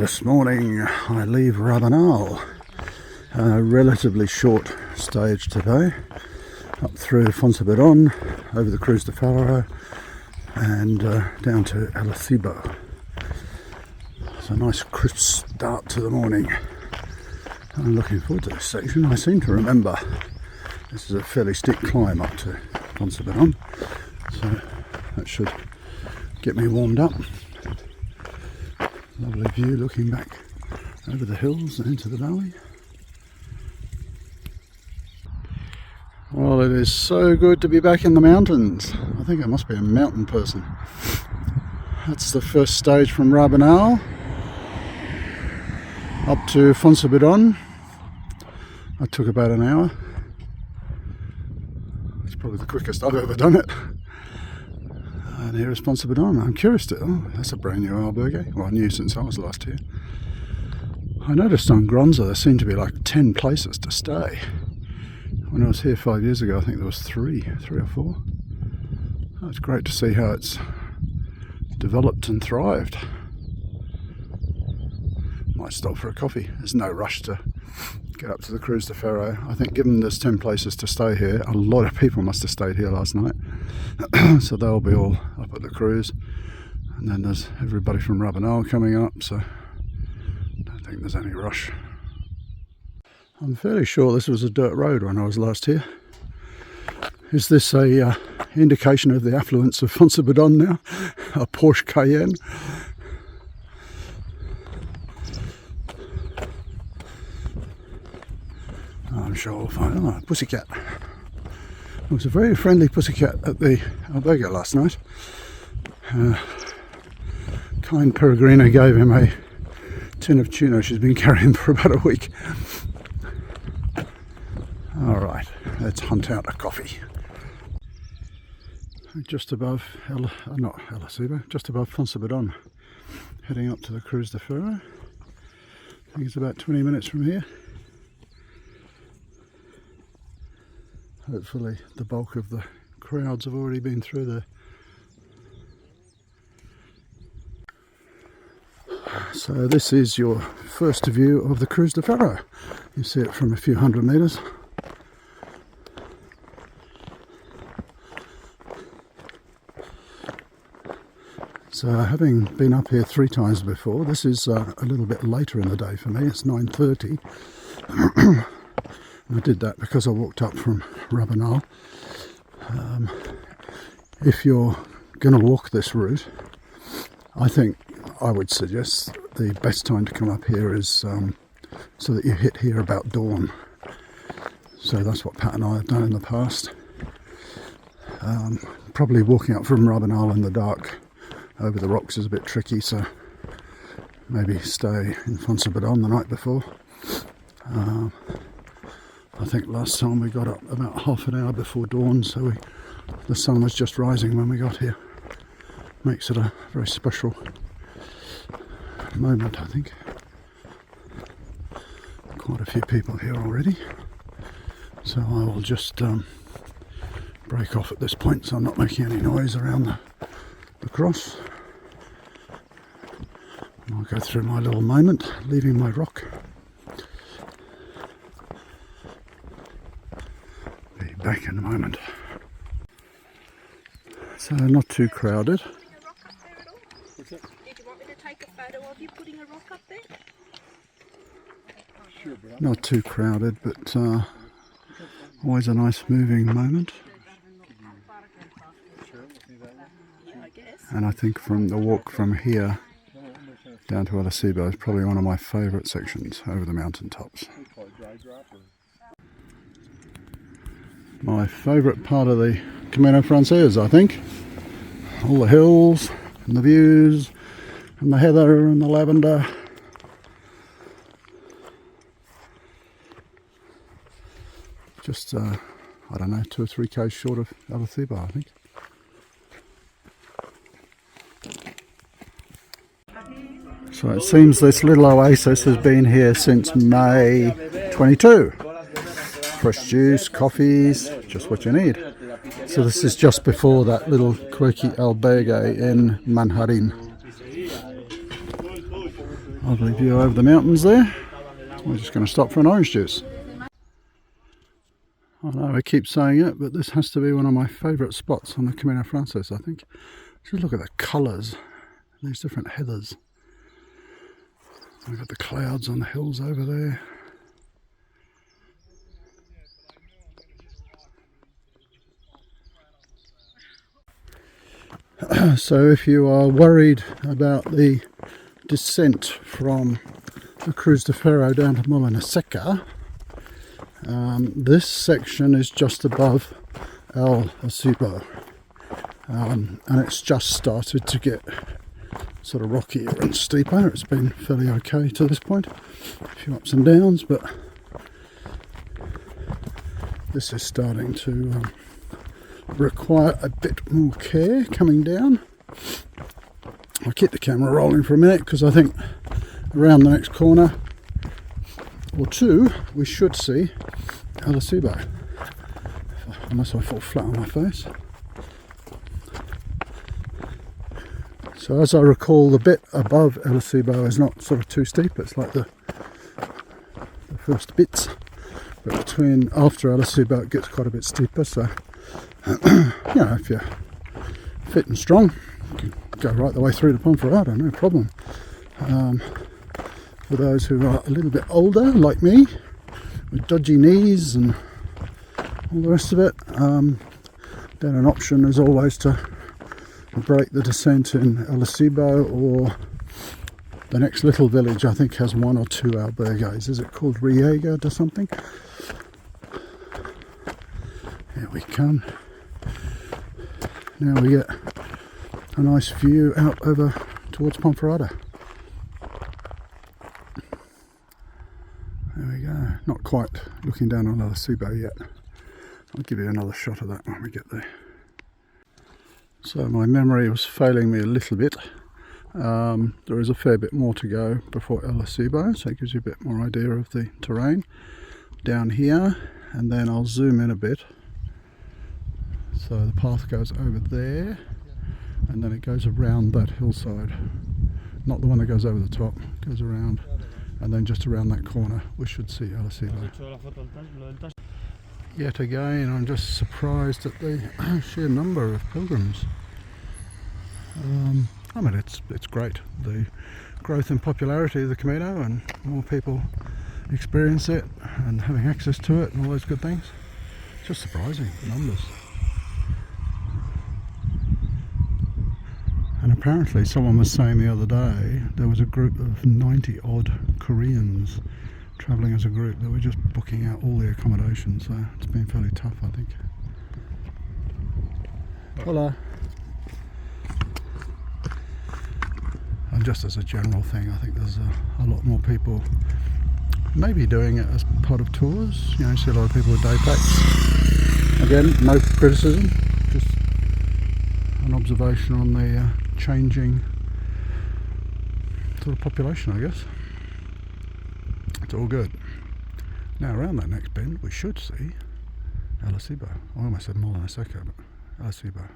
this morning I leave Rabanal, a relatively short stage today, up through Foncebadon, over the Cruz de Ferro and down to Acebo. It's a nice crisp start to the morning. I'm looking forward to this section. I seem to remember this is a fairly steep climb up to Foncebadon, so that should get me warmed up. Lovely view looking back over the hills and into the valley. Well, it is so good to be back in the mountains. I think I must be a mountain person. That's the first stage from Rabanal up to Foncebadon. That took about an hour. It's probably the quickest I've ever done it. And here is Foncebadon. I'm curious to, that's a brand new albergue. Well, new since I was last here. I noticed on Gronza there seemed to be like 10 places to stay. When I was here 5 years ago, I think there was three or four. Oh, it's great to see how it's developed and thrived. Might stop for a coffee. There's no rush to get up to the Cruz de Ferro. I think given there's 10 places to stay here, a lot of people must have stayed here last night. So they'll be all up at the cruise. And then there's everybody from Rabanal coming up, so I don't think there's any rush. I'm fairly sure this was a dirt road when I was last here. Is this a indication of the affluence of Foncebadon now? A Porsche Cayenne? I'm sure we'll find a pussycat. There was a very friendly pussycat at the albergue last night. Kind Peregrina gave him a tin of tuna she's been carrying for about a week. Alright, let's hunt out a coffee. Just above, not Acebo, just above Foncebadon, heading up to the Cruz de Ferro. I think it's about 20 minutes from here. Hopefully the bulk of the crowds have already been through there. So this is your first view of the Cruz de Ferro. You see it from a few hundred metres. So having been up here 3 times before, this is a little bit later in the day for me. It's 9:30. I did that because I walked up from Rabanal. If you're going to walk this route, I think I would suggest the best time to come up here is so that you hit here about dawn. So that's what Pat and I have done in the past. Probably walking up from Rabanal in the dark over the rocks is a bit tricky, so maybe stay in Foncebadon the night before. I think last time we got up about half an hour before dawn, so the sun was just rising when we got here. Makes it a very special moment, I think. Quite a few people here already, so I will just break off at this point so I'm not making any noise around the cross. And I'll go through my little moment, leaving my rock. Back in a moment. So not too crowded. What's that? Did you want me to take a photo of you putting a rock up there? Sure, not too crowded, but always a nice moving moment. And I think from the walk from here down to Acebo is probably one of my favourite sections over the mountain tops. My favourite part of the Camino Questions, I think. All the hills and the views and the heather and the lavender. Just, I don't know, 2 or 3 k's short of Acebo, I think. So it seems this little oasis has been here since May 22. Fresh juice, coffees, just what you need. So this is just before that little quirky albergue in Manjarin. Lovely view over the mountains there. We're just going to stop for an orange juice. I know I keep saying it, but this has to be one of my favourite spots on the Camino Frances, I think. Just look at the colours, these different heathers. We've got the clouds on the hills over there. So if you are worried about the descent from the Cruz de Ferro down to Molina Seca, this section is just above El Acebo, and it's just started to get sort of rockier and steeper. It's been fairly okay to this point, a few ups and downs, but this is starting to require a bit more care coming down. I'll keep the camera rolling for a minute because I think around the next corner or two we should see El Acebo, unless I fall flat on my face. So as I recall, the bit above El Acebo is not sort of too steep, it's like the first bits, but after El Acebo it gets quite a bit steeper, so you know, if you're fit and strong, you can go right the way through to Foncebadon, no problem. For those who are a little bit older, like me, with dodgy knees and all the rest of it, then an option is always to break the descent in El Acebo, or the next little village I think has 1 or 2 albergues. Is it called Riega or something? Here we come. Now we get a nice view out over towards Foncebadon. There we go. Not quite looking down on El Acebo yet. I'll give you another shot of that when we get there. So my memory was failing me a little bit. There is a fair bit more to go before El Acebo, so it gives you a bit more idea of the terrain down here, and then I'll zoom in a bit. So the path goes over there, and then it goes around that hillside. Not the one that goes over the top, it goes around, and then just around that corner we should see El Acebo. Yet again, I'm just surprised at the sheer number of pilgrims. I mean, it's great, the growth and popularity of the Camino, and more people experience it and having access to it and all those good things. It's just surprising, the numbers. And apparently someone was saying the other day there was a group of 90 odd Koreans travelling as a group that were just booking out all the accommodation, so it's been fairly tough, I think. Hola. And just as a general thing, I think there's a lot more people maybe doing it as part of tours. You know, you see a lot of people with day packs. Again, no criticism, just an observation on the changing sort of population, I guess. It's all good. Now around that next bend we should see El Acebo. I almost said Molina Seca, but El Acebo.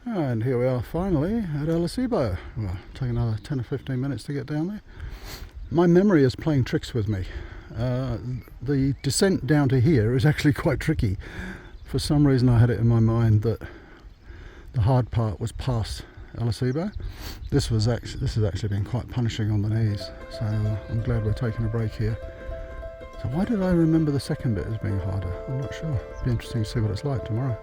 And here we are finally at El Acebo. Well, take another 10 or 15 minutes to get down there. My memory is playing tricks with me. The descent down to here is actually quite tricky. For some reason I had it in my mind that the hard part was past El Acebo. This has actually been quite punishing on the knees, so I'm glad we're taking a break here. So why did I remember the second bit as being harder? I'm not sure. It'll be interesting to see what it's like tomorrow.